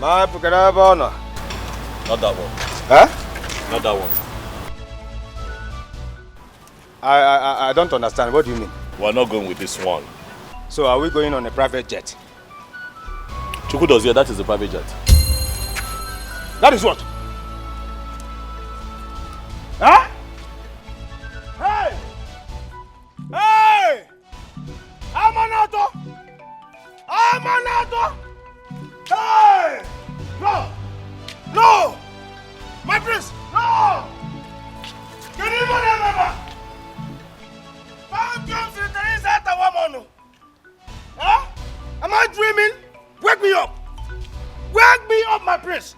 My Pukarabona. Not that one. Huh? Not that one. I don't understand. What do you mean? We're not going with this one. So are we going on a private jet? Chuku does here, that is a private jet. That is what? Huh? Hey! Hey! Amanato! Amanato! Hey! No! No! My prince! No! Can you remember? How comes the Teresa Tawamono? Huh? Am I dreaming? Wake me up! Wake me up, my prince!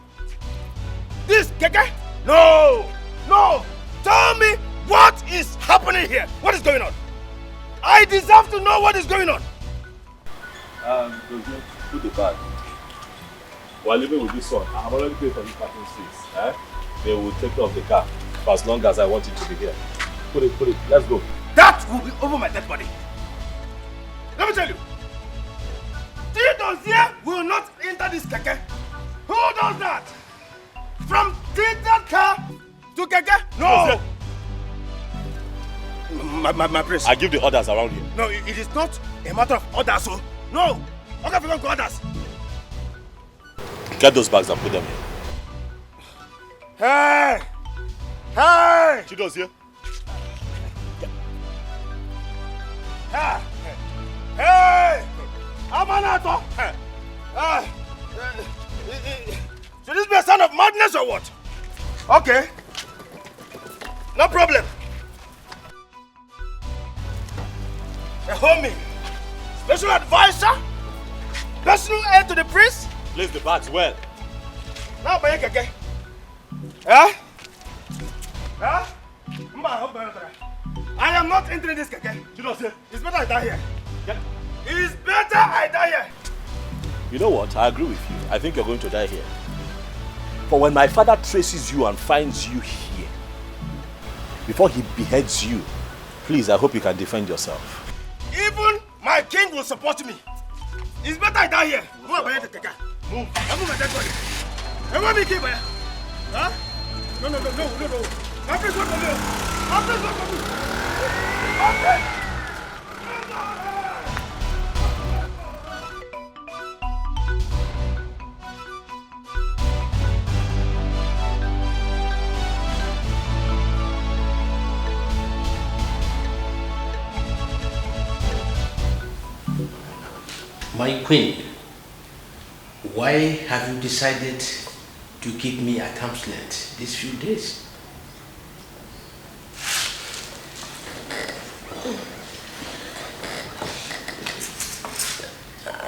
This, Keke? No! No! Tell me what is happening here? What is going on? I deserve to know what is going on. Put the bag. We're living with this one. I've already paid for the parking seats. Eh? They will take care of the car for as long as I want it to be here. Put it. Let's go. That will be over my dead body. Let me tell you. Tito's here will not enter this Keke. Who does that? From Tito's car to Keke? No! My prince. I give the orders around here. No, it is not a matter of orders, so. No! Okay, we don't go orders. Get those bags and put them here. Hey! Hey! Chido's here. Hey! Hey! Amanato! Should this be a sign of madness or what? Okay. No problem. A homie, special advisor, personal aid to the priest. Place the bags well. Now, Bayekeke. Huh? Huh? I am not entering this Keke. Chido's here. It's better I die here. Yeah. It's better I die here. You know what? I agree with you. I think you're going to die here. For when my father traces you and finds you here, before he beheads you, please, I hope you can defend yourself. Even my king will support me. It's better I die here. Move. I move my dead body. I want me to keep. Huh? No. My prince, what for me? My prince, what for me? My prince! My queen, why have you decided to keep me at arm's length these few days?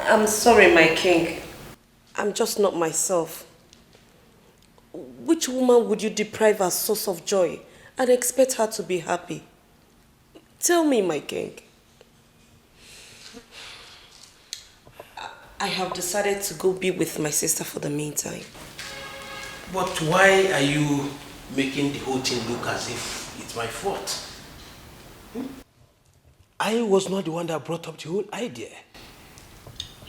I'm sorry, my king. I'm just not myself. Which woman would you deprive her source of joy and expect her to be happy? Tell me, my king. I have decided to go be with my sister for the meantime. But why are you making the whole thing look as if it's my fault? I was not the one that brought up the whole idea.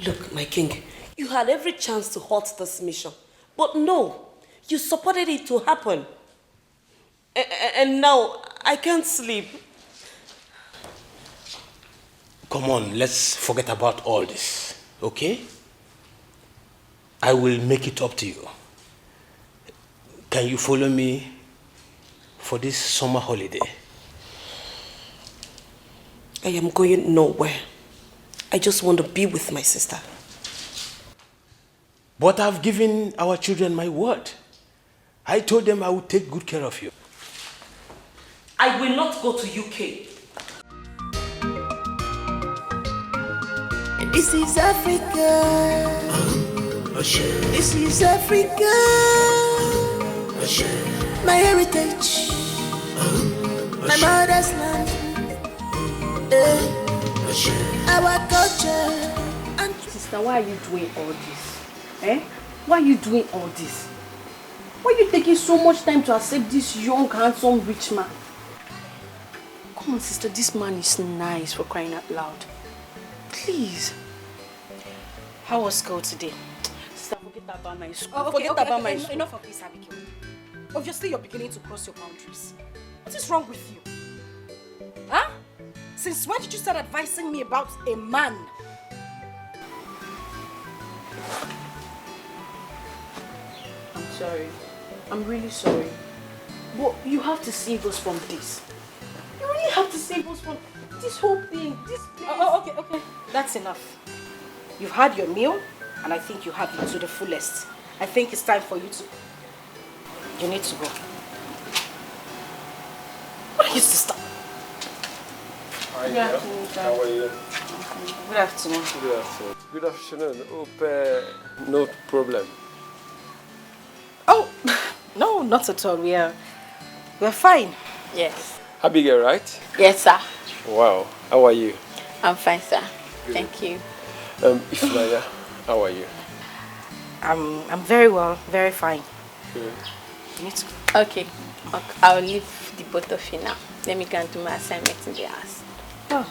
Look, my king, you had every chance to halt this mission. But no, you supported it to happen. And now, I can't sleep. Come on, let's forget about all this, okay? I will make it up to you. Can you follow me for this summer holiday? I am going nowhere. I just want to be with my sister. But I've given our children my word. I told them I would take good care of you. I will not go to UK. This is Africa. This is Africa. My heritage. My mother's land. Our culture. And sister, why are you doing all this? Eh? Why are you doing all this? Why are you taking so much time to accept this young, handsome, rich man? Come on, sister, this man is nice, for crying out loud. Please. How was school today? Sister, forget about my school. Oh, okay, forget about my school. Enough of this, Abigail. Obviously, you're beginning to cross your boundaries. What is wrong with you? Huh? Since when did you start advising me about a man? I'm sorry. I'm really sorry. But you have to save us from this. You really have to save us from this whole thing. This place. Okay. That's enough. You've had your meal, and I think you have it to the fullest. I think it's time for you to... You need to go. What is this stuff? Hi, Good afternoon, sir. how are you? Good afternoon. Good afternoon. Good afternoon. Hope no problem. Oh, no, not at all. We're fine. Yes. Abigail, right? Yes, sir. Wow. How are you? I'm fine, sir. Thank you. Ifnaya, how are you? I'm very well, very fine. Good. You need to go. Okay. I'll leave the both of you now. Let me go and do my assignment in the house. Oh,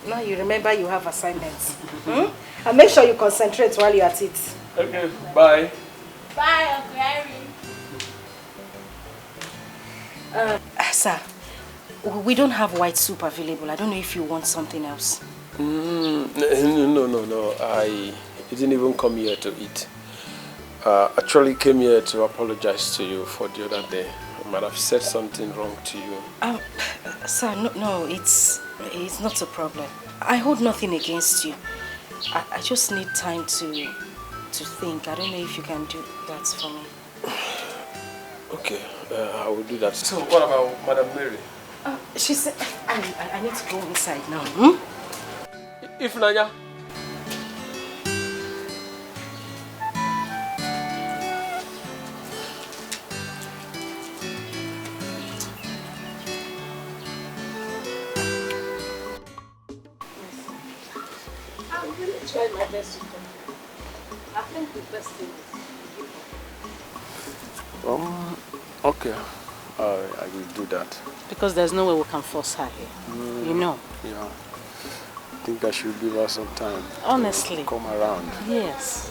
now you remember you have assignments. And make sure you concentrate while you're at it. Okay, bye. Bye, Uncle Irene. Sir, we don't have white soup available. I don't know if you want something else. No. I didn't even come here to eat. Actually came here to apologize to you for the other day. I might have said something wrong to you. Sir, no, it's not a problem. I hold nothing against you. I just need time to think. I don't know if you can do that for me. Okay, I will do that. So what about Madam Mary? She said, I need to go inside now. Ifnaya. I'm really trying my best to come. I think the best thing is to give up. Okay. I will do that. Because there's no way we can force her here. You know. Yeah. I think I should give her some time. Honestly. To come around. Yes.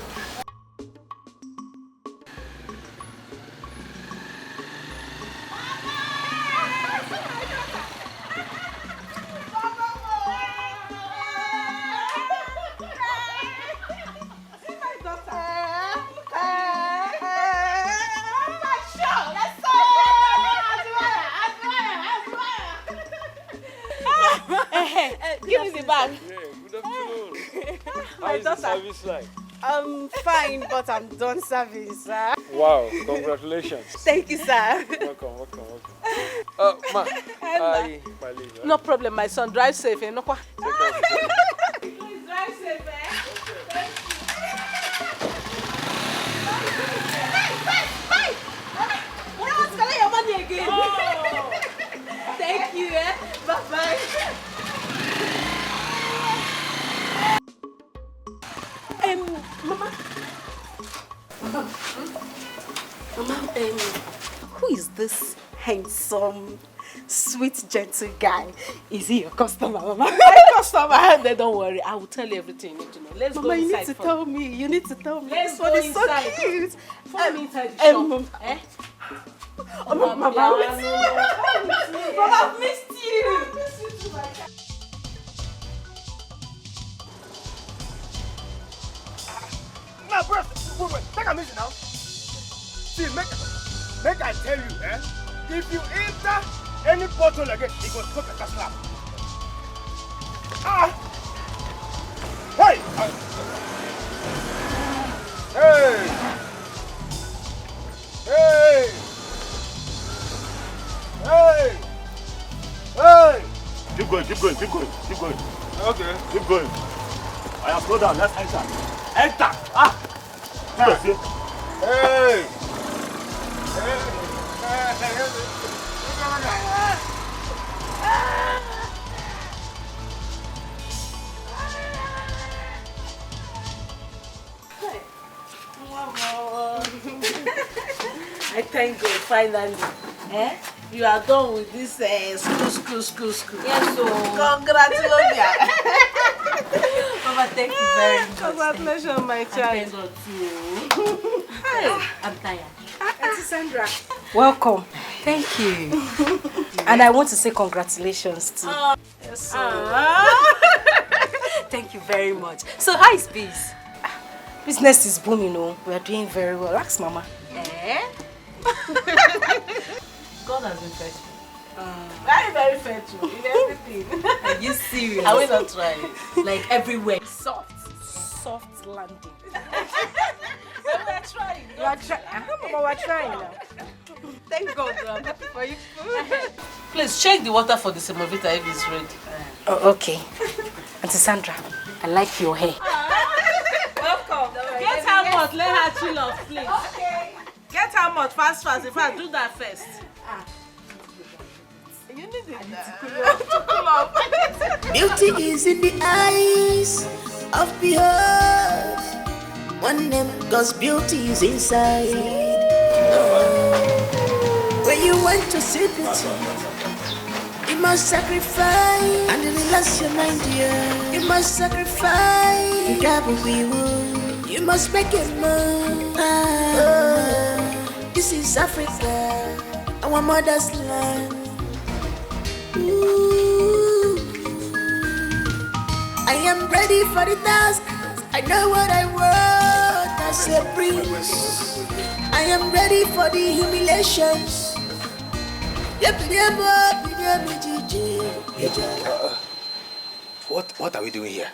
Give me the bag. Yeah, good afternoon. My How's the daughter. service like? I'm fine, but I'm done serving, sir. Wow, congratulations. Thank you, sir. Welcome. Ma, my leave. No problem, my son. Drive safe. Eh? No, Take care of yourself. Please drive safe, your money again. Thank you, Bye-bye. Mama, who is this handsome, sweet, gentle guy? Is he your customer, Mama? my customer. Then don't worry. I will tell you everything you need to know. Let's Mama, go you inside. need to tell me. You need to tell me. Let's This one go is so inside. cute. Follow me inside the shop. Eh? Mama, I've missed you. I miss you too, my child. Now, bro, wait, take a minute now. See, make I tell you, if you enter any bottle again, it will stop like a slap. Hey! Hey! Keep going. Okay. Keep going. I have slowed down. Let's enter. Enter! Hey! I thank God finally. You are done with this school. Yes, so. Congratulations. Mama, Mama, thank you very much. Congratulations, my child. Hey, I'm tired. Auntie Sandra. Welcome. Thank you. And I want to say congratulations too. Yes, thank you very much. So, how is peace? Business is booming, we are doing very well. Ask Mama. Eh? God has been faithful. Very, very faithful in everything. Are you serious? I will not try. Like everywhere. Soft landing. We are trying. You are trying. Mama, we're trying now. Thank God, I'm happy for you. Please check the water for the semovita if it's ready. Oh, okay. Auntie Sandra, I like your hair. Welcome. Get her mouth, let her chill off, please. Okay. Get her mouth fast. In fact, do that first. You need it to cool off. Beauty is in the eyes of behold. One name, cause beauty is inside. When you want to see beauty, you must sacrifice and relax your mind, dear. You must sacrifice. You got what we want. You must make it move. This is Africa, our mother's land. Ooh. I am ready for the task. I know what I want as a prince. I am ready for the humiliations. What are we doing here?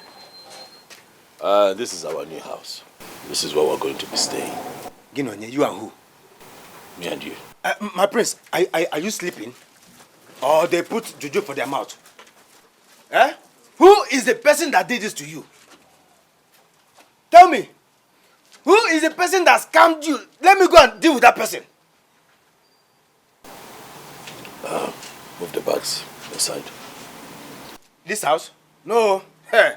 This is our new house. This is where we're going to be staying. Ginonye, you and who? Me and you. My prince, are you sleeping? Or they put juju for their mouth? Eh? Who is the person that did this to you? Tell me. Who is the person that scammed you? Let me go and deal with that person. Move the bags aside. This house? No. Hey,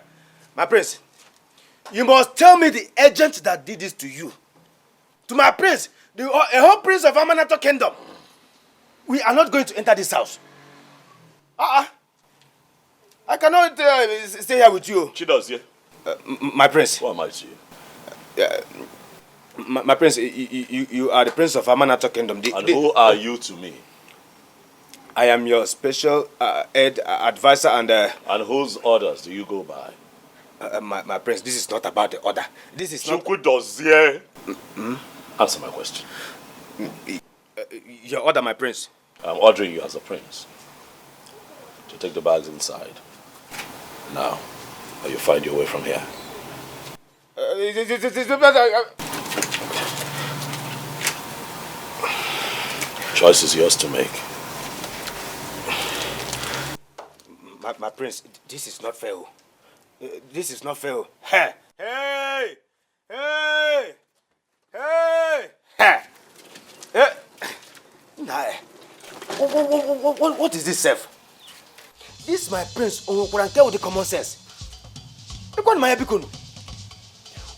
my prince. You must tell me the agent that did this to you. To my prince, a whole prince of Amanato Kingdom. We are not going to enter this house. I cannot stay here with you. Chido's here. My prince. Who am I to you? My prince, you are the prince of Amanato Kingdom. Who are you to me? I am your special advisor and... And whose orders do you go by? My prince, this is not about the order. This is not... Dozie. Answer my question. Your order, my prince. I'm ordering you as a prince to take the bags inside. Now, or you find your way from here. Choice is yours to make. My prince, this is not fair. This is not fair. Hey! Hey! Hey! Hey! Hey! Hey! Nah. What is this, self? This is my prince, Onwokuranke with the common sense.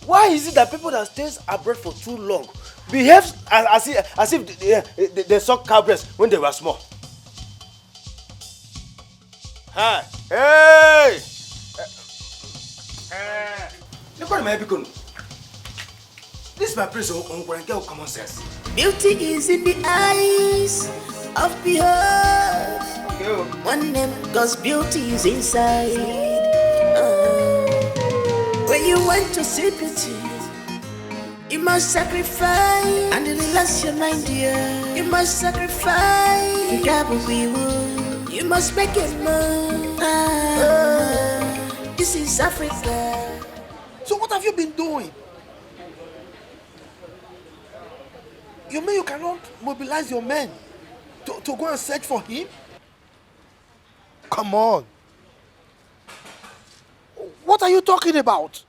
Why is it that people that stays abroad for too long behave as if they suck cow breast when they were small? Hi. Hey! Look at my beacon. This is my prince Onwokuranke with common sense. Beauty is in the eyes of behold. One name, cause beauty is inside. When you want to see beauty, you must sacrifice and relax your mind, dear. You must sacrifice. You got what we want. You must make it move. This is Africa. So what have you been doing? You mean you cannot mobilize your men to go and search for him? Come on. What are you talking about?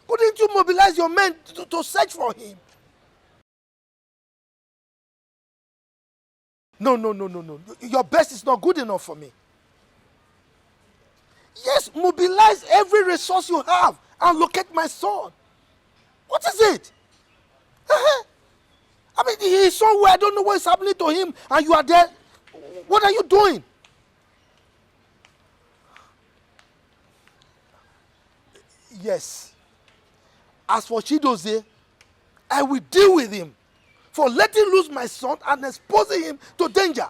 Couldn't you mobilize your men to search for him? No. Your best is not good enough for me. Yes, mobilize every resource you have and locate my son. What is it? I mean, he is somewhere, I don't know what is happening to him, and you are there. What are you doing? Yes. As for Chidozie, I will deal with him for letting loose my son and exposing him to danger.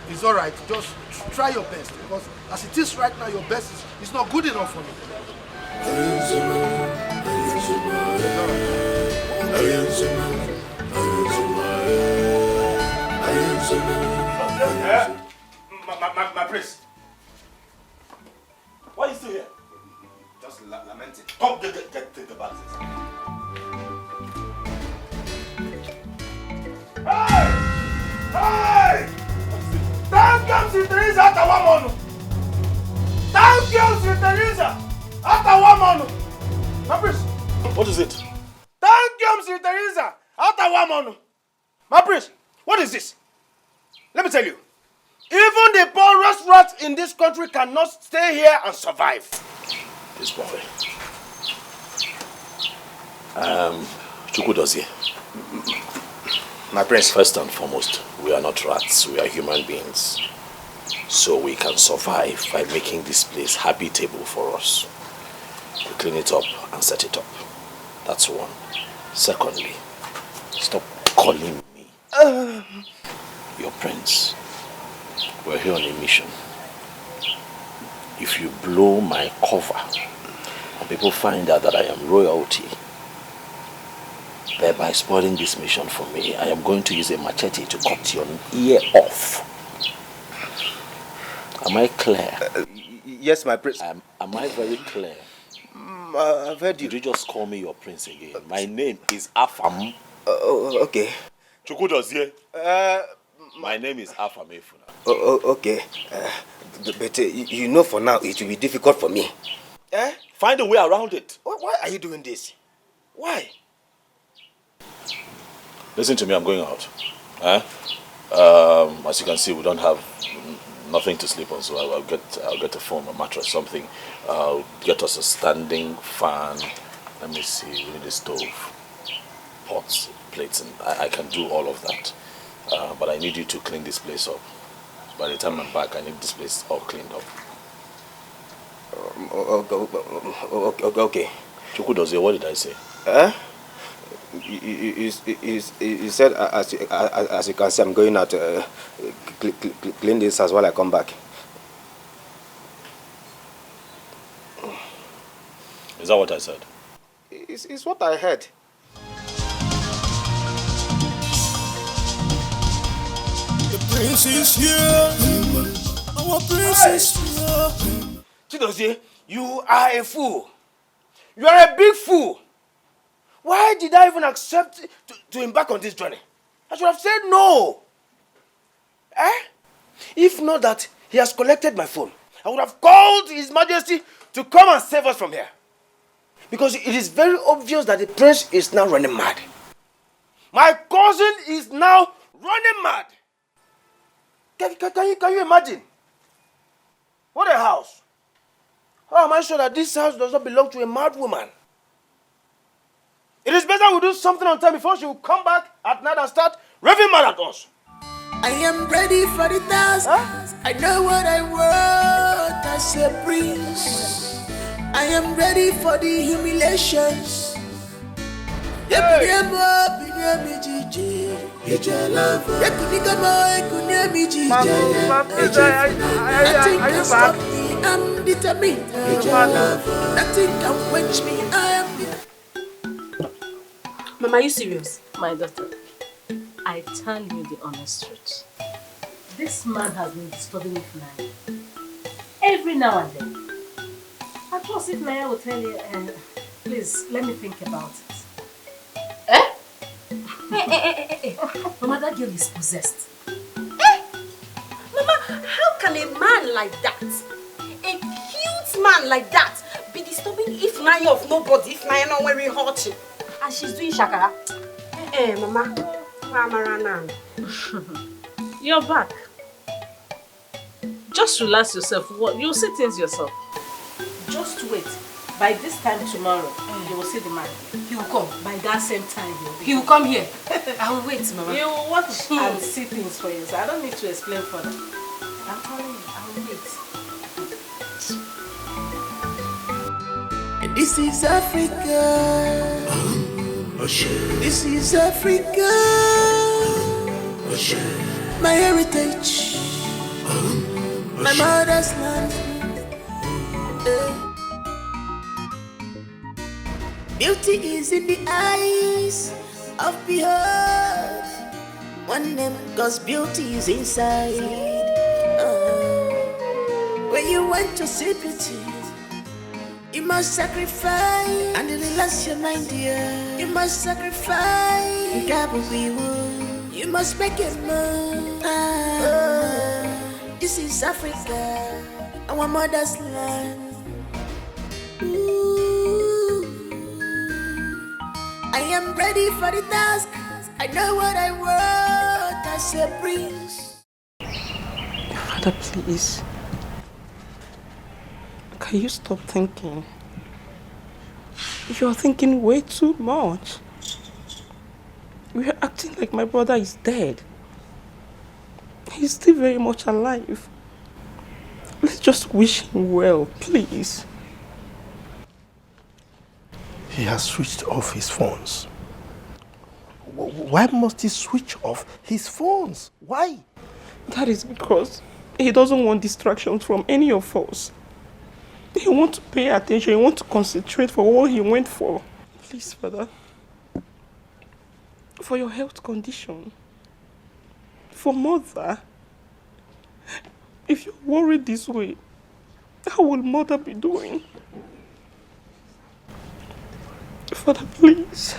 It's all right. Just try your best, because as it is right now, your best is not good enough for me. My prince. Why are you still here? Just lamenting. Come, get the bags. Hey! Hey! Thank you, Sister Teresa, after 1 month. Thank you, Sister Teresa, after 1 month. My prince. What is it? Thank you, Sister Teresa, after 1 month. My prince, what is this? Let me tell you. Even the poorest rats in this country cannot stay here and survive. This boy. Chukwudozie. My prince. First and foremost, we are not rats, we are human beings. So we can survive by making this place habitable for us. We clean it up and set it up. That's one. Secondly, stop calling me your prince. We're here on a mission. If you blow my cover and people find out that I am royalty, thereby spoiling this mission for me, I am going to use a machete to cut your ear off. Am I clear? Yes, my prince. Am I very clear? I've heard you. Did you just call me your prince again? My name is Afam. Okay. Chukwudozie. My name is Afam Efuna. Okay. But you know for now it will be difficult for me. Find a way around it. Why are you doing this? Why? Listen to me, I'm going out. As you can see, we don't have nothing to sleep on, so I'll get a foam, a mattress, something. I'll get us a standing fan. Let me see, we need a stove, pots, plates, and I can do all of that. But I need you to clean this place up. By the time I'm back, I need this place all cleaned up. Okay. Chukwudozie, what did I say? You said, as you can see, I'm going out to clean this house while I come back. Is that what I said? It's what I heard. The prince is here. Our prince is here. Chidozie, you are a fool. You are a big fool. Why did I even accept to embark on this journey? I should have said no. If not that he has collected my phone, I would have called His Majesty to come and save us from here. Because it is very obvious that the prince is now running mad. My cousin is now running mad. Can you imagine? What a house. How am I sure that this house does not belong to a mad woman? It is better we do something on time before she will come back at night and start raving mad at us. I am ready for the task. I know what I want as a prince. I am ready for the humiliations. I'm determined. Nothing can quench me. I am determined. Mama, are you serious? My daughter, I tell you the honest truth. This man has been disturbing me flying. Every now and then. I thought if Naya will tell you, please, let me think about it. Mama, that girl is possessed. Mama, how can a man like that, a cute man like that, be disturbing if Naya of nobody, if Naya not wearing hot? And she's doing shakara. Mama, You're back. Just relax yourself. You'll see things yourself. Just wait. By this time tomorrow, you will see the man. He will come. By that same time, He will come here. I will wait, Mama. You will watch and see things for you. So I don't need to explain further. I'm telling you, I will wait. This is Africa. This is Africa. My heritage. My mother's land. Beauty is in the eyes of behold. One name, cause beauty is inside. When you want to see beauty, you must sacrifice and relax your mind, dear. You must sacrifice. You must make it move. This is Africa, our mother's land. I am ready for the task. I know what I want as a prince. Father, please. Can you stop thinking? You're thinking way too much. We're acting like my brother is dead. He's still very much alive. Let's just wish him well, please. He has switched off his phones. Why must he switch off his phones? Why? That is because he doesn't want distractions from any of us. He wants to pay attention, he wants to concentrate for what he went for. Please, Father. For your health condition. For Mother. If you're worried this way, how will Mother be doing? Father, please.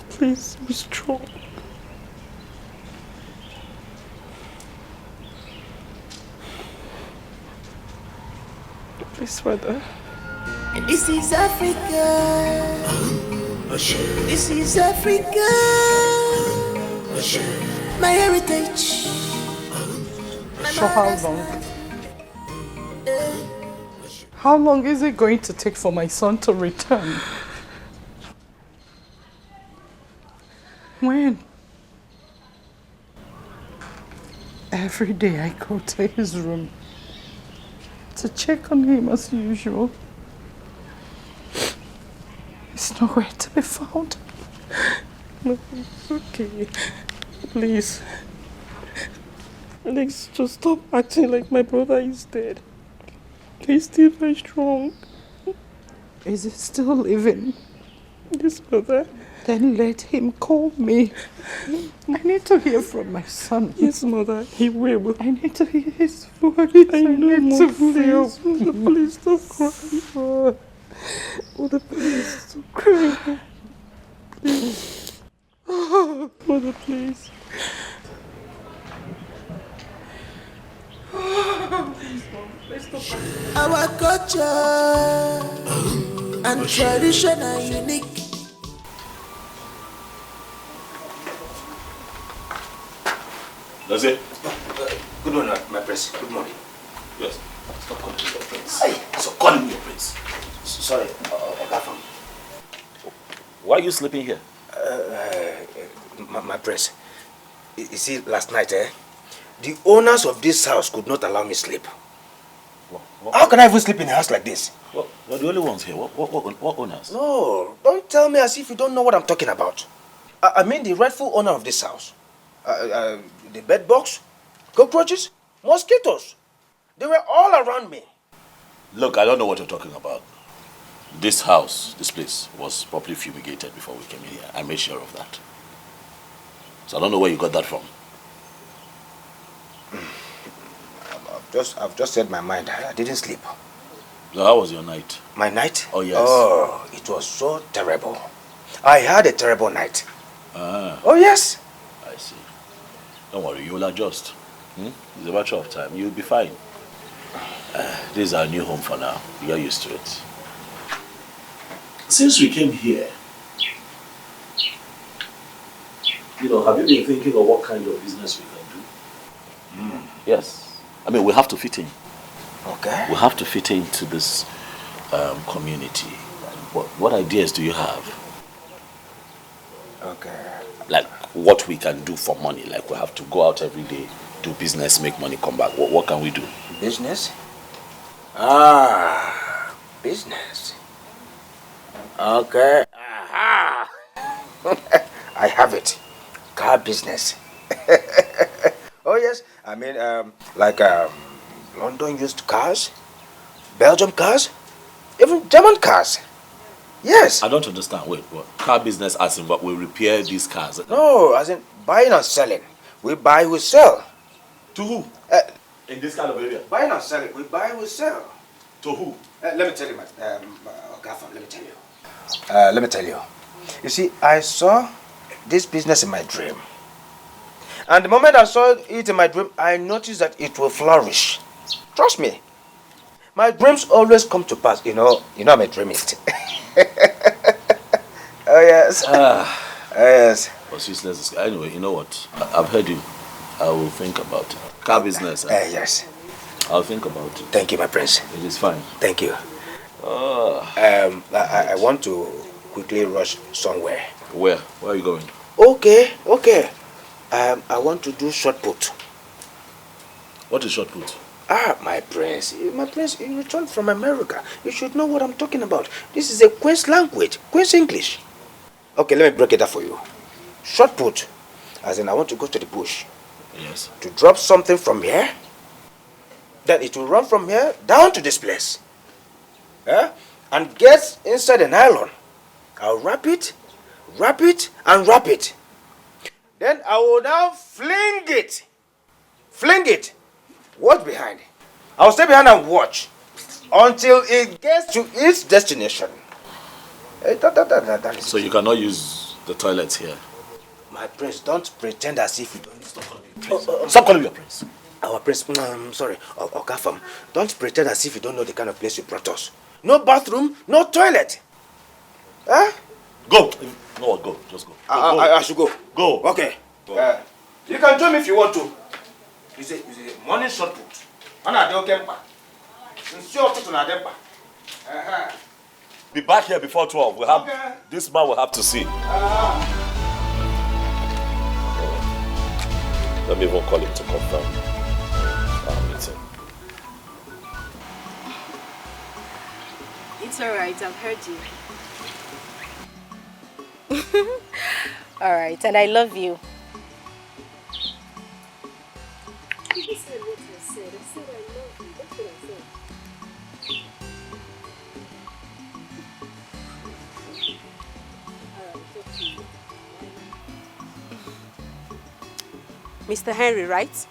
Please be strong. Please, Father. This is Africa. This is Africa. My heritage. So how long? How long is it going to take for my son to return? When? Every day I go to his room to check on him as usual. He's nowhere to be found. No, it's okay. Please. Let's just stop acting like my brother is dead. He's still very strong. Is he still living? Yes, Mother. Then let him call me. I need to hear from my son. Yes, Mother, he will. I need to hear his voice. I know, Mother, please. Mother, please stop crying. Mother, please stop crying. Please. Mother, please. Our culture and tradition are unique. That's it? Good morning, my prince. Good morning. Yes. Stop calling me your prince. Stop calling me your prince. Sorry, Ogafam. Why are you sleeping here? My prince. You see, last night, the owners of this house could not allow me sleep. What? How can I even sleep in a house like this? Well, we're the only ones here. What owners? No, don't tell me as if you don't know what I'm talking about. I mean the rightful owner of this house. The bed box, cockroaches, mosquitoes. They were all around me. Look, I don't know what you're talking about. This house, this place, was properly fumigated before we came in here. I made sure of that. So I don't know where you got that from. I've just said my mind. I didn't sleep. So how was your night? My night? Oh, yes. Oh, it was so terrible. I had a terrible night. Ah. Oh, yes. I see. Don't worry, you'll adjust. It's a matter of time. You'll be fine. This is our new home for now. We are used to it. Since we came here, have you been thinking of what kind of business we can do? Yes. I mean, we have to fit in. Okay. We have to fit into this community. What ideas do you have? Okay. Like what we can do for money. Like we have to go out every day, do business, make money, come back. What can we do? Business? Ah, business. Okay. Aha. I have it. Car business. Oh yes. I mean, like London used cars, Belgium cars, even German cars. Yes. I don't understand. Wait, what? Car business as in what? We repair these cars? No, as in buying and selling. We buy, we sell. To who? In this kind of area? Buying and selling. We buy, we sell. To who? Let me tell you, Gaffam, let me tell you. Let me tell you. You see, I saw this business in my dream. And the moment I saw it in my dream, I noticed that it will flourish. Trust me. My dreams always come to pass. You know I'm a dreamist. Oh, yes. Yes. But useless. Anyway, you know what? I've heard you. I will think about it. Car business. Yes. I'll think about it. Thank you, my prince. It is fine. Thank you. I want to quickly rush somewhere. Where? Where are you going? Okay. I want to do shot put. What is shot put? My prince, you returned from America. You should know what I'm talking about. This is a Queen's language, Queen's English. Okay, let me break it up for you. Shot put, as in I want to go to the bush. Yes. To drop something from here, then it will run from here down to this place. And get inside the nylon. I'll wrap it, and wrap it. Then I will now fling it. Fling it. Watch behind. I'll stay behind and watch until it gets to its destination. That is So you cannot use the toilets here? My prince, don't pretend as if you don't. Stop calling me a prince. Our prince, I'm sorry, Okafam, don't pretend as if you don't know the kind of place you brought us. No bathroom, no toilet. Huh? Go. No, go. Just go. I should go. Go. Okay. Go. You can join me if you want to. You say morning shot put. Be back here before 12. We'll have this man will have to see. Let me even call him to confirm our meeting. It's alright, I've heard you. Alright, and I love you. You said what I said. I said I love you. That's what I said. Mr. Henry, right?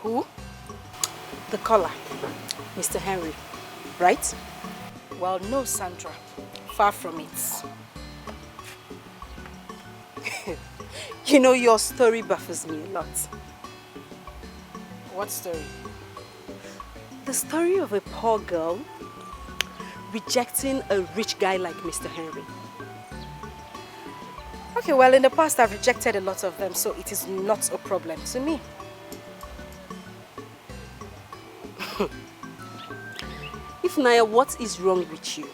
Who? The caller. Mr. Henry, right? Well, no, Sandra. Far from it. You know, your story baffles me a lot. What story? The story of a poor girl rejecting a rich guy like Mr. Henry. Okay, well, in the past I've rejected a lot of them, so it is not a problem to me. If Naya, what is wrong with you?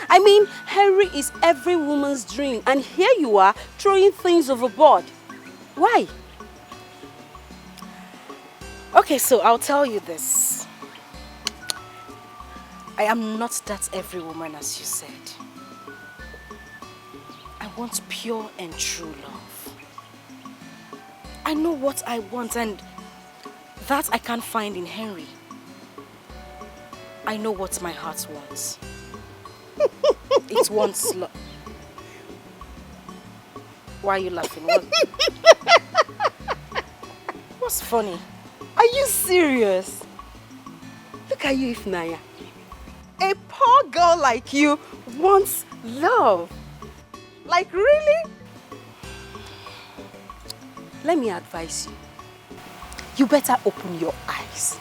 I mean, Henry is every woman's dream, and here you are throwing things overboard. Why? Okay, so I'll tell you this. I am not that every woman, as you said. I want pure and true love. I know what I want, and that I can't find in Henry. I know what my heart wants. It wants love. Why are you laughing? What's funny? Are you serious? Look at you, Ifnaya. A poor girl like you wants love. Like, really? Let me advise you. You better open your eyes.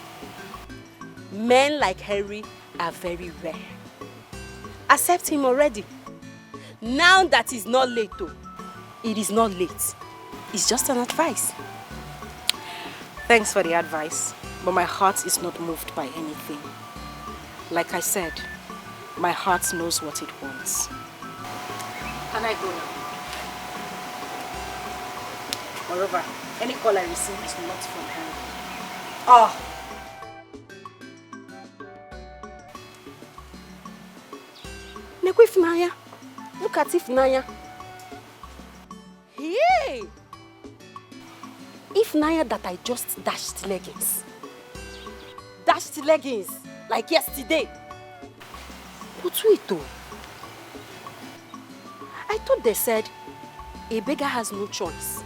Men like Henry are very rare. Accept him already. Now that it's not late though. It is not late. It's just an advice. Thanks for the advice, but my heart is not moved by anything. Like I said, my heart knows what it wants. Can I go now? Moreover, Any call I receive is not from her. Ah. Nekwe Ifnaya. Look at Ifnaya. Hey! Ifnaya that I just dashed leggings. Dashed leggings like yesterday. But wait though. I thought they said a beggar has no choice.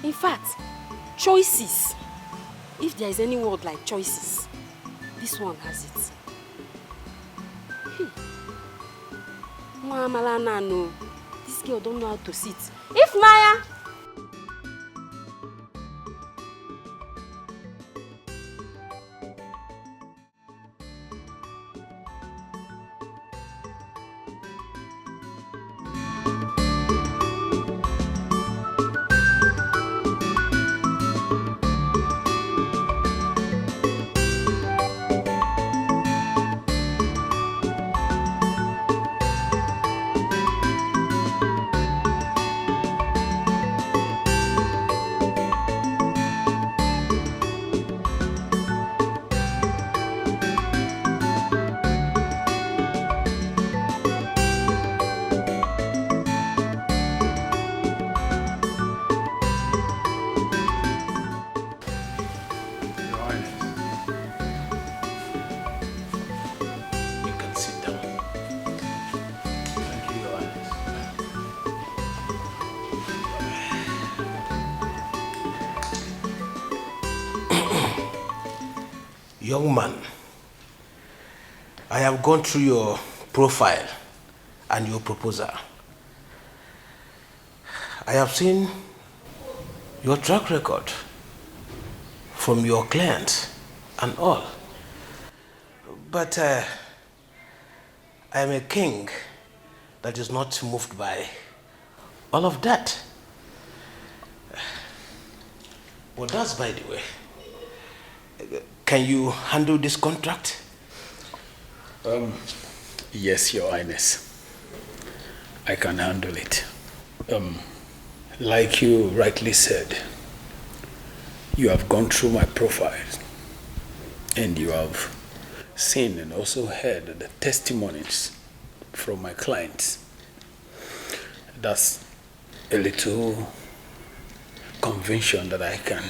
In fact, choices. If there is any word like choices, this one has it. No. This girl don't know how to sit. Ifnaya! Young man, I have gone through your profile and your proposal. I have seen your track record from your clients and all. But I am a king that is not moved by all of that. Well, that's by the way. Can you handle this contract? Yes, Your Highness. I can handle it. Like you rightly said, you have gone through my profile and you have seen and also heard the testimonies from my clients. That's a little conviction that I can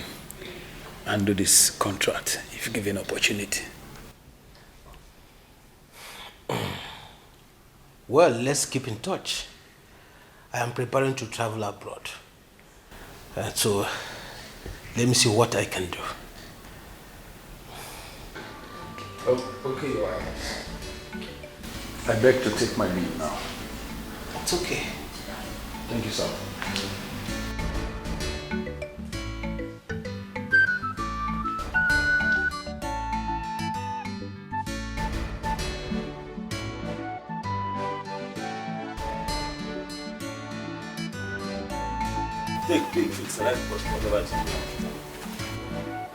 handle this contract if given opportunity. Well, let's keep in touch. I am preparing to travel abroad. So, let me see what I can do. Okay, Your Highness. I beg to take my leave now. It's okay. Thank you, sir. Take, select whatever it is.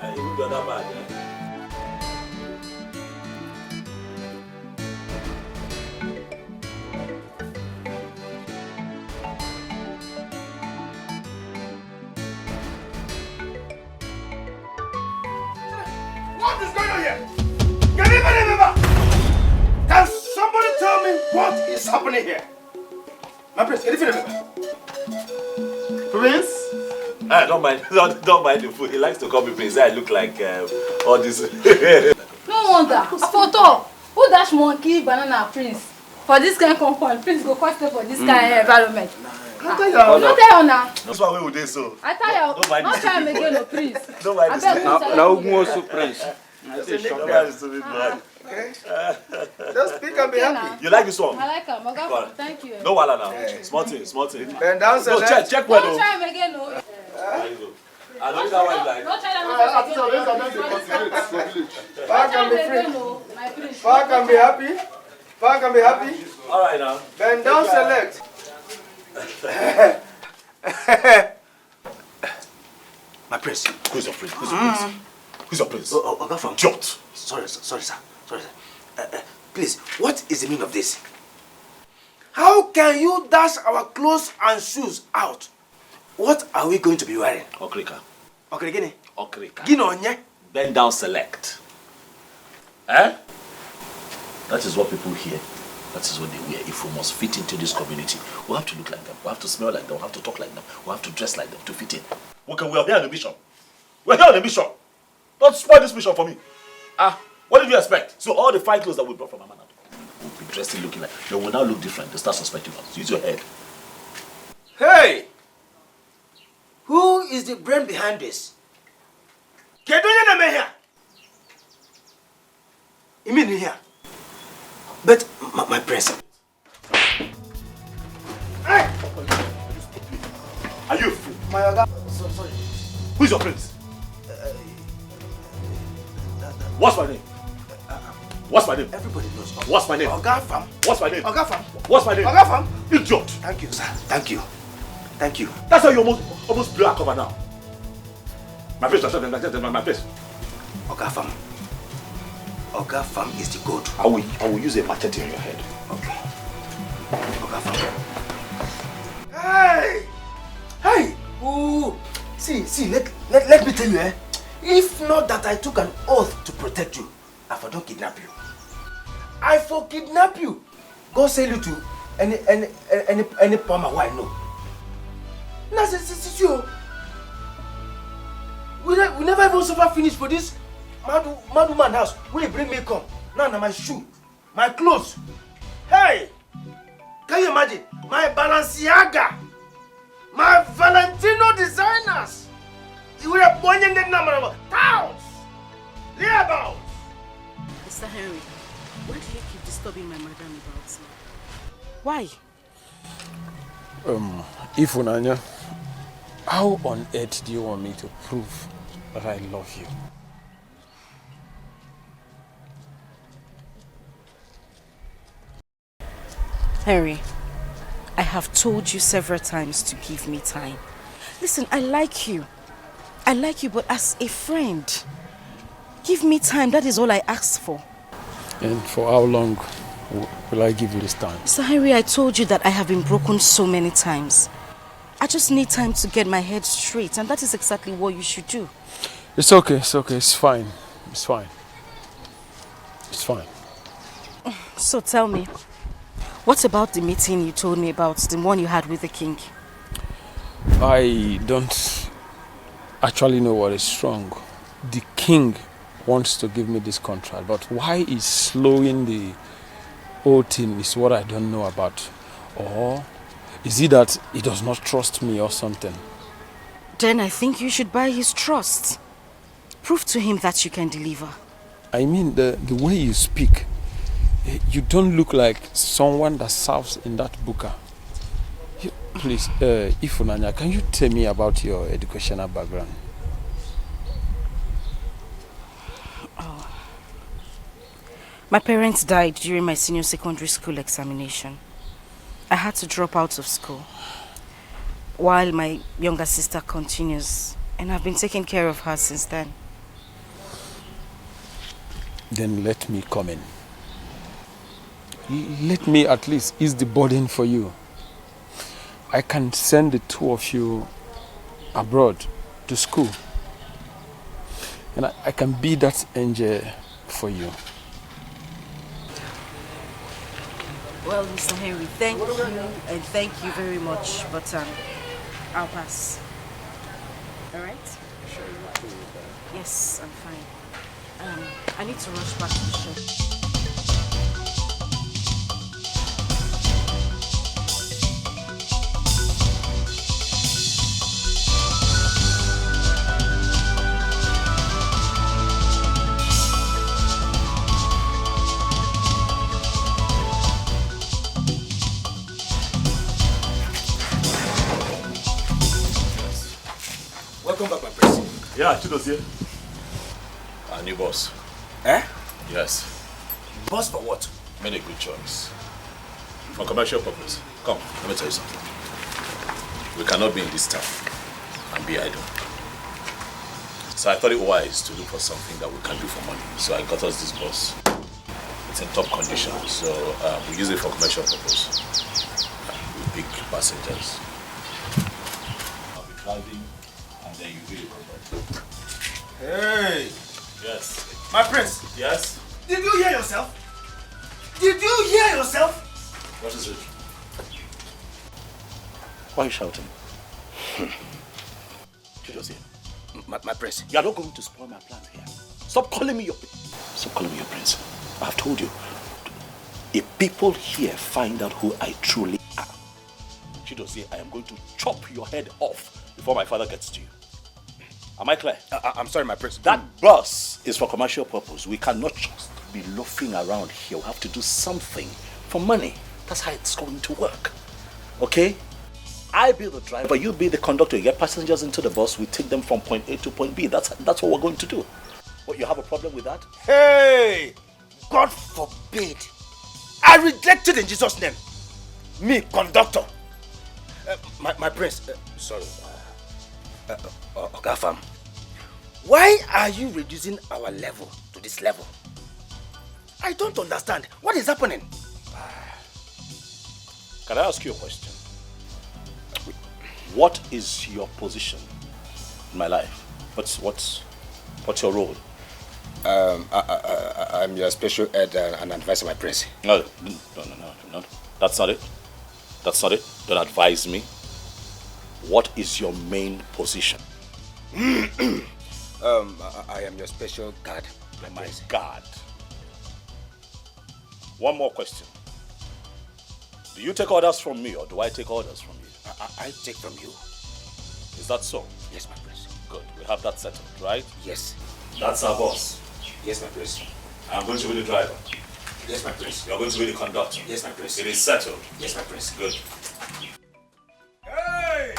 And you will do that bad, yeah? What is going on here? Can anybody remember? Can somebody tell me what is happening here? My prince, anything remember? Prince? Don't mind the food. He likes to call me Prince. I look like all this. No wonder. Photo. Who dash monkey banana Prince? For this kind of compound, Prince go first for this kind of environment. I tell you. No tell you now. That's why we would do so. I tell you. Don't mind not this try stupid again, boy. no Prince. Don't mind this Now who wants to Prince? Don't mind this stupid boy. Okay. Just speak and be happy. You like this one? I like him. Go on. Thank you. No wala now. Small thing. Bend down, No, check well Don't though. try him again, no. There you go. I don't know why you like. Don't try that. Far can be free. No, my Prince. Far can be happy. Far can be happy. All right now. Bend down, select. My prince. Who's your prince? Who's your prince? Who's your prince? Oga from Jot. Sorry, sir. Please, what is the meaning of this? How can you dash our clothes and shoes out What are we going to be wearing? Okrika. Okrika? Okrika. Ginonye? Bend down, select. Eh? That is what people hear. That is what they wear. If we must fit into this community, we have to look like them. We have to smell like them. We have to talk like them. We have to dress like them to fit in. Okay, we are here on a mission. We're here on a mission. Don't spoil this mission for me. What did you expect? So all the fine clothes that we brought from Amana, we'll be dressed in looking like. They will now look different. They start suspecting us. Use your head. Hey! Who is the brain behind this? Get on your here. You mean here? But my prince. Hey! Are you a fool? My Oga. Sorry. Who is your prince? What's my name? What's my name? Everybody knows. What's my name? Oga Fam. What's my name? Oga Fam. What's my name? Oga Fam. Idiot. Thank you, sir. Thank you. Thank you. That's how you almost blew our cover now. My face, my face. Oga Fam. Oga Fam is the goat. I will use a machete on your head. Okay. Oga Fam. Hey! Hey! Ooh! See, let me tell you, if not that I took an oath to protect you, I for don't kidnap you. I for kidnap you. Go sell you to any farmer who I know. Now, see you. We never even suffer finish for this mad woman house. Will you bring me come? Now my shoe, my clothes. Hey! Can you imagine? My Balenciaga, my Valentino designers. You were born in the number of towns, thereabouts. Mr. Henry, why do you keep disturbing my madam about me? Why? Ifunanya, how on earth do you want me to prove that I love you? Henry, I have told you several times to give me time. Listen, I like you, but as a friend, give me time. That is all I asked for. And for how long will I give you this time? Mr. Henry, I told you that I have been broken so many times. I just need time to get my head straight, and that is exactly what you should do. It's okay, it's fine. It's fine. So tell me, what about the meeting you told me about, the one you had with the king? I don't actually know what is wrong. The king wants to give me this contract, but why he's slowing the whole thing is what I don't know about. Or is it that he does not trust me or something? Then I think you should buy his trust. Prove to him that you can deliver. I mean, the way you speak, you don't look like someone that serves in that buka. Please, Ifunanya, can you tell me about your educational background? Oh. My parents died during my senior secondary school examination. I had to drop out of school while my younger sister continues, and I've been taking care of her since then. Then let me come in. Let me at least ease the burden for you. I can send the two of you abroad to school. And I can be that angel for you. Well, Mr. Henry, thank you, and thank you very much, but I'll pass. All right? Sure, you're cool with that? Yes, I'm fine. I need to rush back to the shop. Welcome back, my prince. Yeah, Chido's here. Our new boss. Eh? Yes. Boss for what? Made a good choice. For commercial purpose. Come, let me tell you something. We cannot be in this town and be idle. So I thought it wise to look for something that we can do for money. So I got us this bus. It's in top condition, so we use it for commercial purpose. With big passengers. I'll be driving, and then you really conduct. Hey! Yes. My prince! Yes? Did you hear yourself? Did you hear yourself? What is it? Why are you shouting? Chidozie, my prince. You are not going to spoil my plans here. Stop calling me your prince. I have told you. If people here find out who I truly am, Chidozie, I am going to chop your head off before my father gets to you. Am I clear? I'm sorry, my prince. That bus is for commercial purpose. We cannot just be loafing around here. We have to do something for money. That's how it's going to work. Okay? I be the driver, you be the conductor. You get passengers into the bus, we take them from point A to point B. That's what we're going to do. What, you have a problem with that? Hey! God forbid. I reject it in Jesus' name. Me, conductor. My prince. Sorry. Ogafam. Why are you reducing our level to this level? I don't understand. What is happening? Can I ask you a question? What is your position in my life? What's your role? I'm your special ed and advisor, my prince. No. That's not it. Don't advise me. What is your main position? I am your special guard. My guard. One more question. Do you take orders from me or do I take orders from you? I take from you. Is that so? Yes, my prince. Good. We have that settled, right? Yes. That's our boss. Yes, my prince. I'm going to be the driver. Yes, my prince. You're going to be the conductor. Yes, my prince. It is settled. Yes, my prince. Good. Hey!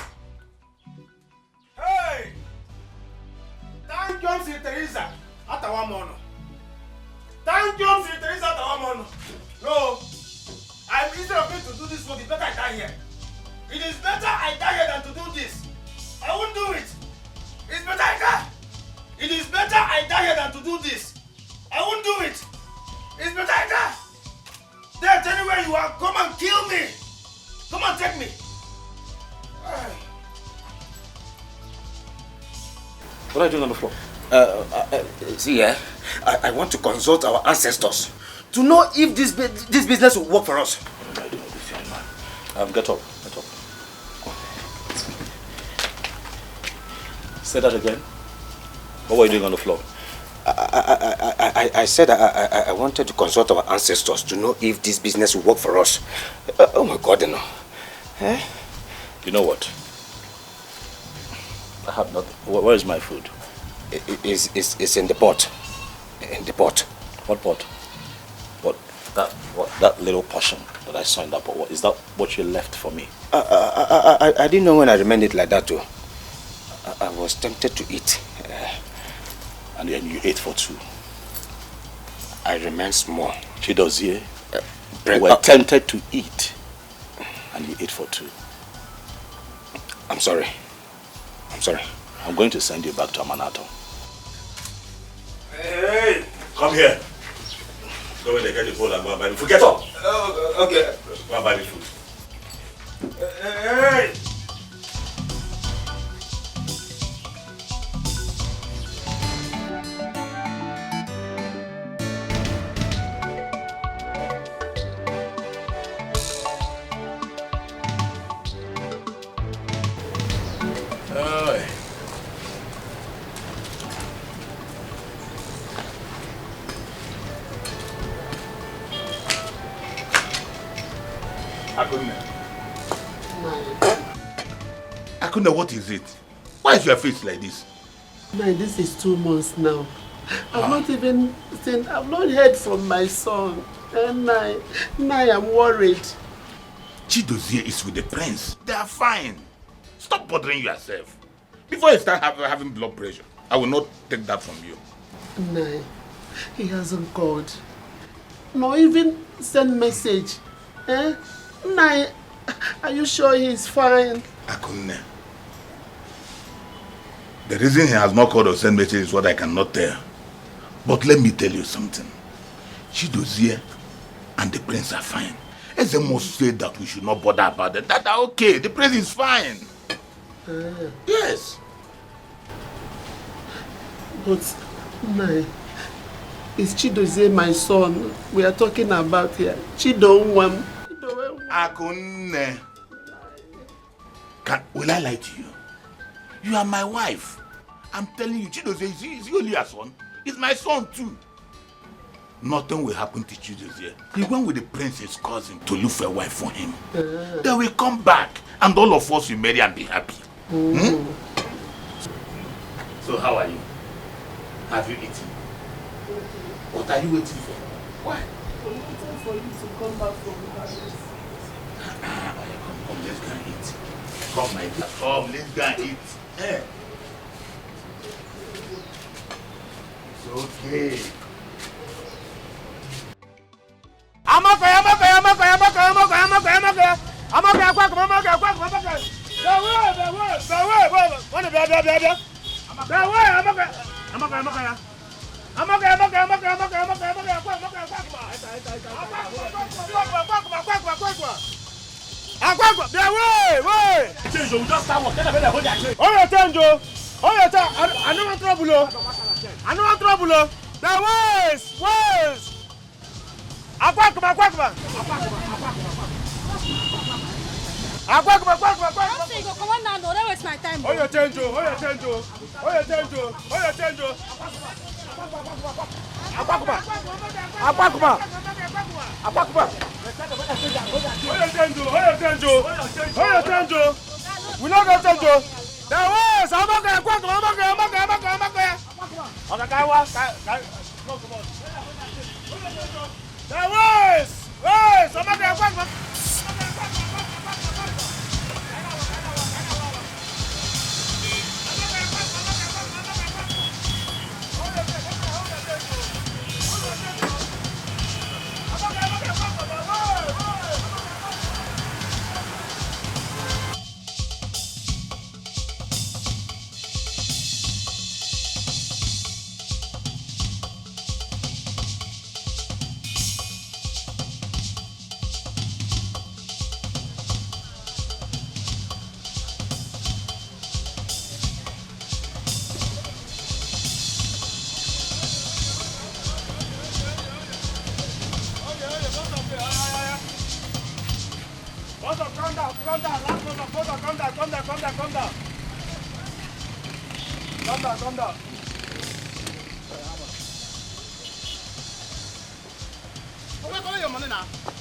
Hey! Thank you, Sir Teresa. Atawamono. Thank you, Sir Teresa. Atawamono. No. Instead of me to do this work, it's better I die here. It is better I die here than to do this. I won't do it. It's better I die. It is better I die here than to do this. I won't do it. It's better I die. There, anywhere you are, come and kill me. Come and take me. What are you doing on the floor? See, I want to consult our ancestors to know if this business will work for us. What am I doing with this young man? Get up. Say that again. What were you doing on the floor? I said I wanted to consult our ancestors to know if this business will work for us. Oh my God, no. Eh? You know what? I have nothing. Where is my food? It's in the pot. In the pot. What pot? That little portion that I saw in that pot. Is that what you left for me? I didn't know when I remained it like that too. I was tempted to eat. And then you ate for two. I remained small. Chidozie, you were tempted to eat and you ate for two. I'm sorry. I'm going to send you back to Amanato. Hey! Come here. Go in there, get the bowl and go and buy me food. Get up! Okay. Go and buy me food. Hey! Akuna, what is it? Why is your face like this? Man, this is 2 months now. I've not heard from my son. And now I'm worried. Chidozie is with the prince. They are fine. Stop bothering yourself. Before you start having blood pressure, I will not take that from you. Nai, he hasn't called. Nor even sent message. Nai, are you sure he's fine? Akuna. The reason he has not called or sent message is what I cannot tell. But let me tell you something. Chidozie and the prince are fine. Ezemo said that we should not bother about it. That are okay. The prince is fine. Yes. But, Nai, is Chidozie my son we are talking about here? Chidonwam. Akunne. Will I lie to you? You are my wife. I'm telling you, Chidozie, is he only a son? He's my son too. Nothing will happen to Chidozie. He went with the prince's cousin to look for a wife for him. They will come back and all of us will marry and be happy. So how are you? Have you eaten? What are you waiting for? Why? I'm waiting for you to come back from the palace. Come, let's go and eat. Come, my dear. Come, let's go and eat. Eh? It's okay.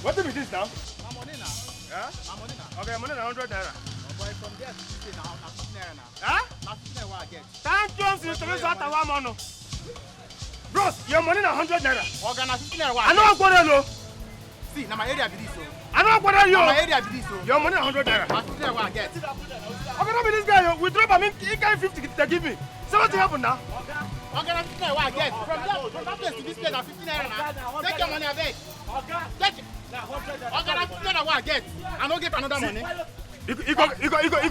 What is this now? My money now. Yeah? My money now. Okay, money now 100 naira. Boy, from there to 50 now, 50 naira now. Huh? Now 50 naira what I get. Thank you, Mr. Mr. Bros, your money now 100 naira. Okay, now 50 naira what I get. I know what you see, now my area be this so. I know what you my area be this so. Your money 100 naira. Now 50 naira what I get. Okay, not be this guy, we drop I mean, he carry 50 they give me. So what happened now? Okay, now 50 naira what I get. From that place to this place now 50 naira now. Take your money away. Take it. Okay, now 50 naira what I get. I don't get another money. You go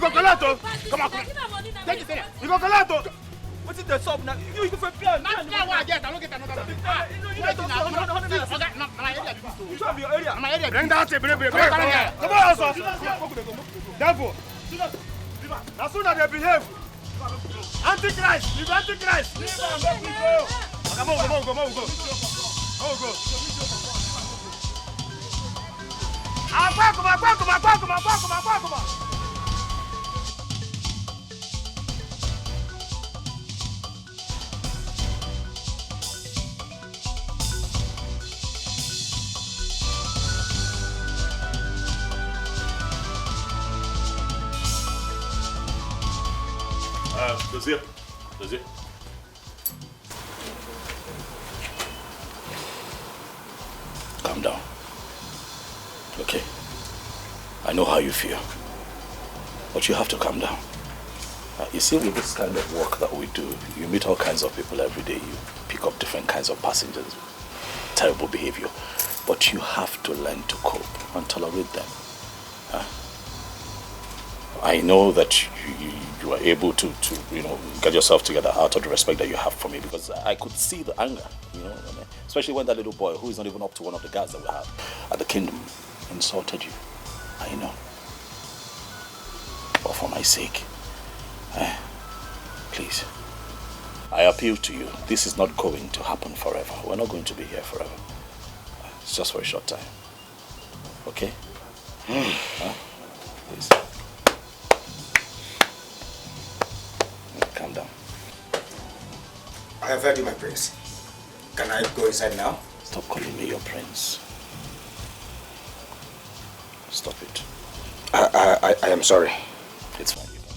collect. Come on. Take it there. You go collect. What is the sub now? You go for plan. Now what I get. I don't get another money. My area. Bring that table. Come on, sir. Therefore, as soon as they behave, Antichrist. You Antichrist. Come on. Go. Come. Does it? Calm down. Okay. I know how you feel. But you have to calm down. You see, with this kind of work that we do, you meet all kinds of people every day. You pick up different kinds of passengers. Terrible behavior. But you have to learn to cope and tolerate them. I know that you are able to get yourself together out of the respect that you have for me, because I could see the anger, especially when that little boy, who is not even up to one of the guards that we have at the kingdom, insulted you. I know. But for my sake, Please. I appeal to you. This is not going to happen forever. We're not going to be here forever. It's just for a short time. Okay? Huh? Please. Calm down. I have heard you, my prince. Can I go inside now? Stop calling me your prince. Stop it. I am sorry. It's fine, you can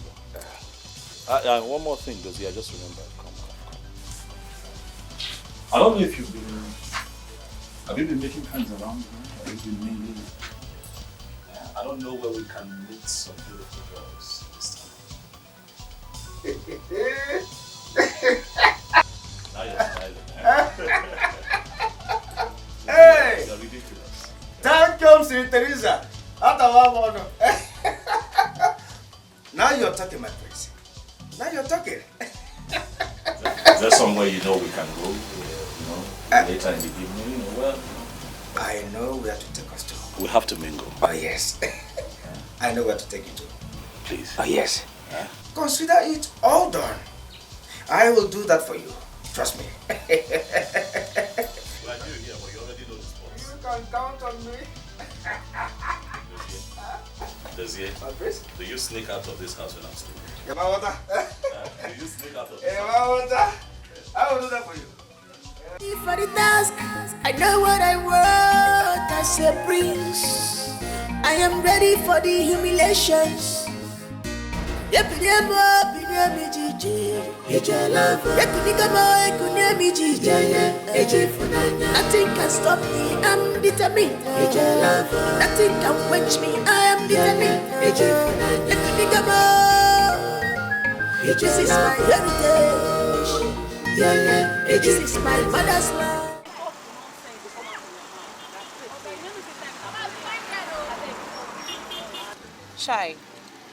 go. One more thing, Dozie, I just remembered. Come. I don't know if you've been... Have you been making friends around here? Have you been mingling? I don't know where we can meet some beautiful girls this time. Now you're smiling. Hey! You're ridiculous. Time comes in Teresa. Now you're talking, my prince. Now you're talking. Is there somewhere you know we can go? Later in the evening? Well, I know where to take us to. We have to mingle. Oh, yes. I know where to take you to. Please. Oh, yes. Consider it all done. I will do that for you. Trust me. Well, I knew here, but you already know the spots. You can count on me. Dozie, do you sneak out of this house when I'm sleeping? Do you sneak out of this house? I will do that for you. For the task, I know what I want as a prince. I am ready for the humiliations. Nothing can stop me, I'm determined. Nothing can quench me, I am determined. This is my heritage. This is my mother's land. Chai,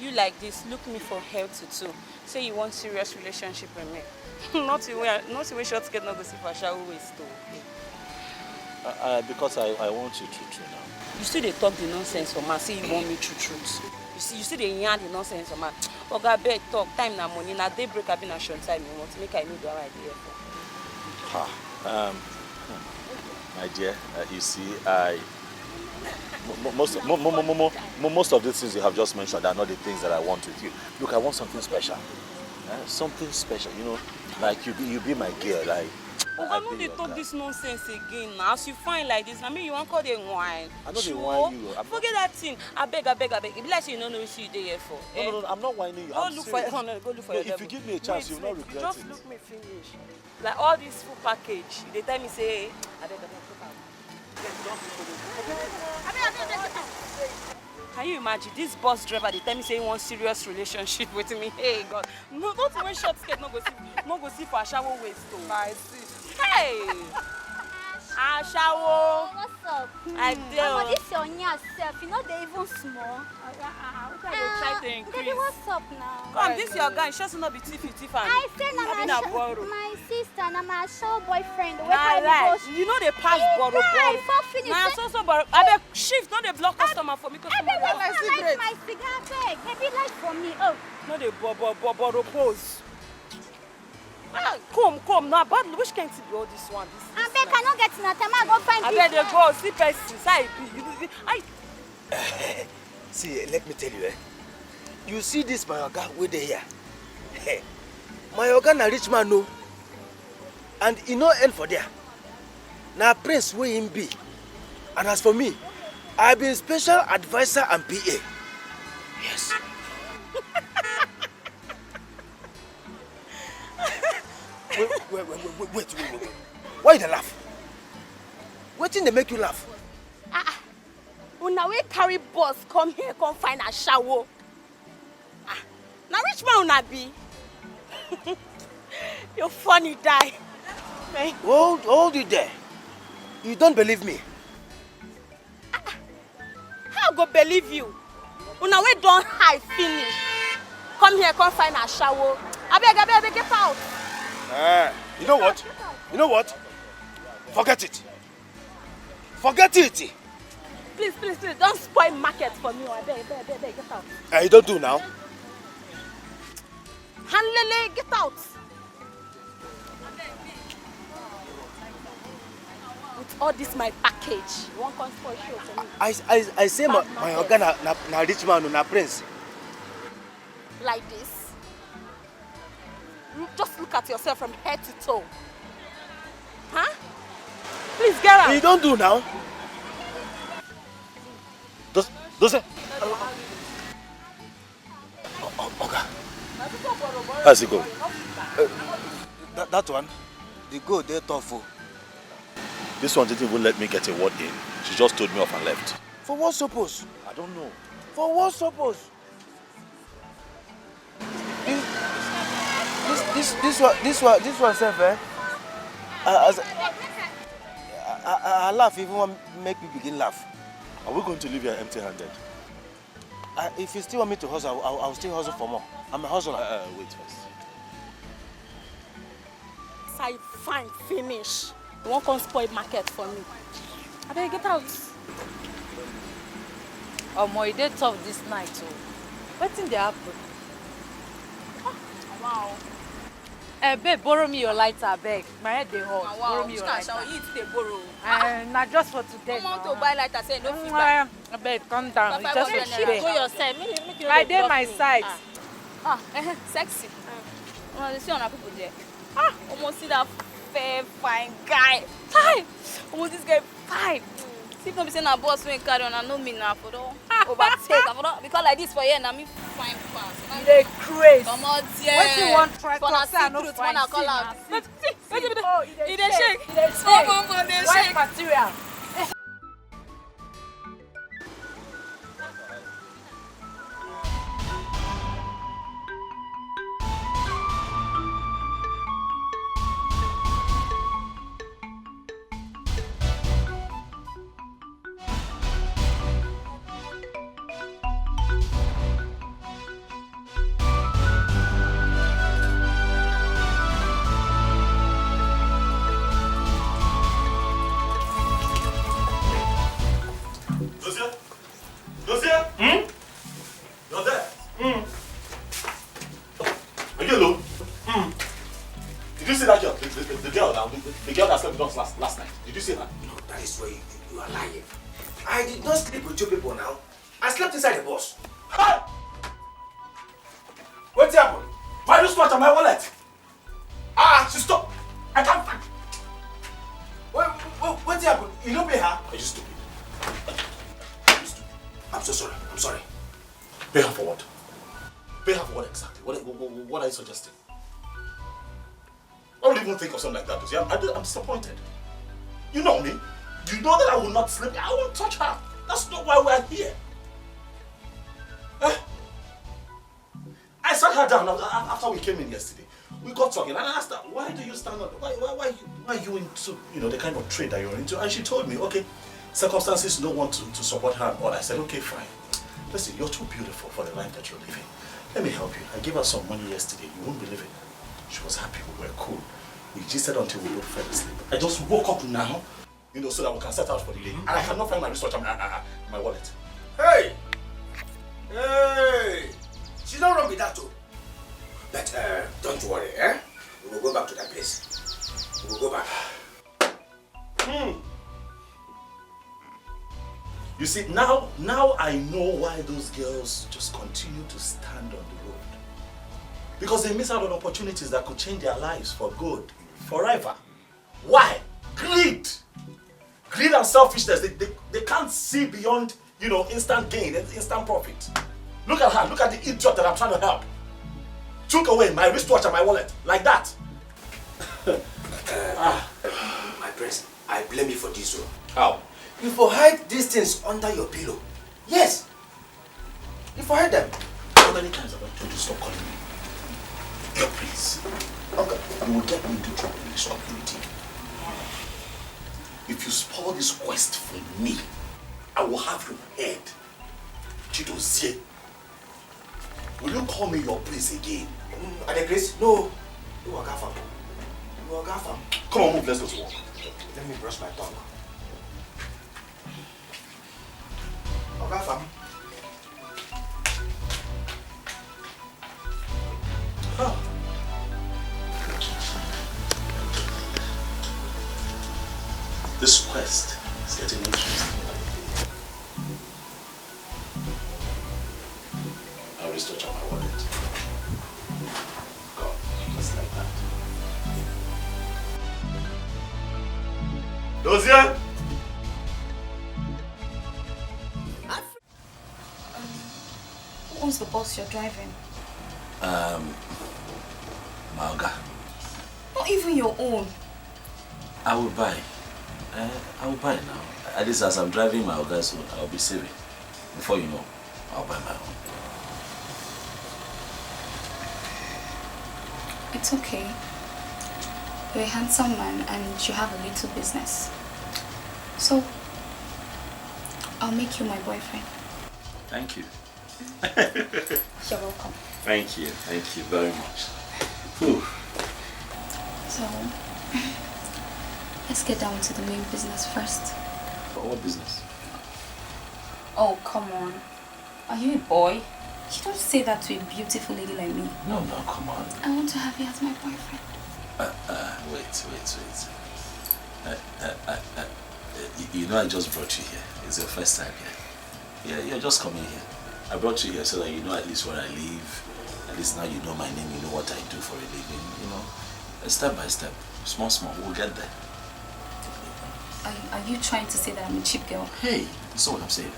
you like this, look me for help too. Say you want serious relationship with me. not the way short skirt not go see for shower waist though. Because I want you to now. You still they talk the nonsense for man, say you want me truth. You see they yarn the nonsense for man. Oga beg talk, time na money, na daybreak I been a short time you want to make I know the right idea for. My dear, you see, most of the things you have just mentioned are not the things that I want with you. Look, I want something special. Something special, like you be my girl. Like, Oga, no dey talk this nonsense again now. As you find like this, I mean you want call them wine. I know they whine you. Forget that thing. I beg. It be like you don't know what you dey here for. No, I'm not whining you. Go look for your if you give me a chance, you'll not regret it. Just look me finish. Like all this full package, they tell me say, I beg. Can you imagine this bus driver? They tell me say he wants serious relationship with me. Hey God, no, don't even short skirt. No go see for a shower waist too. I see. Hey, Ashawo. What's up? I do. This your yourself. You know they even small. Try to increase. Baby, what's up now? Come, this your guy. Sure, not be thief and I say na my sister, na my show boyfriend. You know they pass borrow. Nah, so borrow. I beg shift, not they block customer for me. I beg like my cigar bag. Maybe like for me. Oh. No, they borrow pose. Come now, but which can't be all this one? I beg cannot get in a time. I go find. I beg they go see persons. See, let me tell you, you see this my oga with the here. My oga na rich man no, and he no end for there. Na prince wey him be, and as for me, I been special advisor and PA. Yes. Wait. Why you dey laugh? Wetin dey make you laugh? Una we carry bus come here, come find a shower. Now rich man una be. You're funny, die. Hold it there. You don't believe me? How go believe you? Una we don't hide finish. Come here, come find a shower. I beg, get out. You know what? Forget it. Please, don't spoil market for me. I beg, get out. You don't do now. Hanlele, get out. With all this my package, you want come spoil show for me? I say my organ na rich man na prince. Like this? Just look at yourself from head to toe. Huh? Please get out. You don't do now. Those Okay. How's it go? That one, the go there tough. This one didn't even let me get a word in. She just told me off and left. For what suppose? I don't know. For what suppose? This one self, eh? I laugh even want make me begin laugh. Are we going to leave here empty-handed? If you still want me to hustle, I'll still hustle for more. I'm a hustler. Wait first. I fine finish. You won't come spoil market for me. I better get out. Omo, it dey tough this night too. Wetin dey happen? Wow. Babe, borrow me your lighter, beg. My head dey hot. Wow. Borrow me your lighter. You dey borrow. Na just for today. Come on to buy lighter, say no fit buy. Babe, calm down. It's just for today. Go yourself. Make you I dey my side. Sexy. Una see una people there. Almost see that fair, fine guy. Hi. Almost this guy fine. See if no be say na boss wey carry on, I know me now for don overtake. For don because like this for here na me fine pass. You dey craze. Come on there. Wetin you wan try for talk say I no truth, fine wanna call out. He dey shake. He dey shake. Oh, dey White shake. material. Last night. Did you see that? No, that is where you are lying. I did not sleep with two people now. I slept inside the bus. Hey! What happened? My wristwatch and my wallet. She stopped. I can't find. What happened? You don't pay her? Are you stupid? I'm so sorry. I'm sorry. Pay her for what? Pay her for what exactly? What are you suggesting? I don't even think of something like that. See, I'm disappointed. You know me. You know that I will not sleep. I won't touch her. That's not why we're here. I sat her down after we came in yesterday. We got talking and I asked her, why do you stand up? Why are you into the kind of trade that you're into? And she told me, okay, circumstances don't want to support her and all. I said, okay, fine. Listen, you're too beautiful for the life that you're living. Let me help you. I gave her some money yesterday. You won't believe it. She was happy. We were cool. We gisted until we both fell asleep. I just woke up now, so that we can set out for the day. And I cannot find my wristwatch and my wallet. Hey! Hey! She's not wrong with that too. But don't worry, eh? We will go back to that place. We will go back. You see, now I know why those girls just continue to stand on the road. Because they miss out on opportunities that could change their lives for good, forever. Why? Greed! Greed and selfishness, they can't see beyond, instant gain, instant profit. Look at her, look at the idiot that I'm trying to help. Took away my wristwatch and my wallet, like that. My prince, I blame you for this one. How? You for hide these things under your pillow. Yes. You for hide them. How many times have I told you stop calling me? No, please. Okay, you will get me into trouble in this community. If you spoil this quest for me, I will have your head. Chidozie. Will you call me your prince again? Adekris? No. You are Gafam. You are Gafam. Come on, move, let's go to work. Let me brush my tongue. Gafam. Oh. This quest is getting interesting. I'll restore my wallet. God, just like that. Dozier! Who owns the bus you're driving? Malga. Not even your own. I will buy. I will buy now. At least as I'm driving my Malga soon, I'll be saving. Before you know, I'll buy my own. It's okay. You're a handsome man and you have a little business. So, I'll make you my boyfriend. Thank you. You're welcome. Thank you very much. Whew. So, let's get down to the main business first. What business? Oh, come on. Are you a boy? You don't say that to a beautiful lady like me. No, come on. I want to have you as my boyfriend. Wait. You know I just brought you here. It's your first time here. Yeah, you're just coming here. I brought you here so that you know at least where I live. At least now you know my name, you know what I do for a living, you know. Step by step, small, we'll get there. Are you trying to say that I'm a cheap girl? Hey, that's not what I'm saying.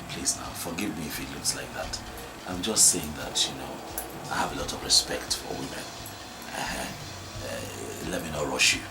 Please now, forgive me if it looks like that. I'm just saying that, you know, I have a lot of respect for women. Let me not rush you.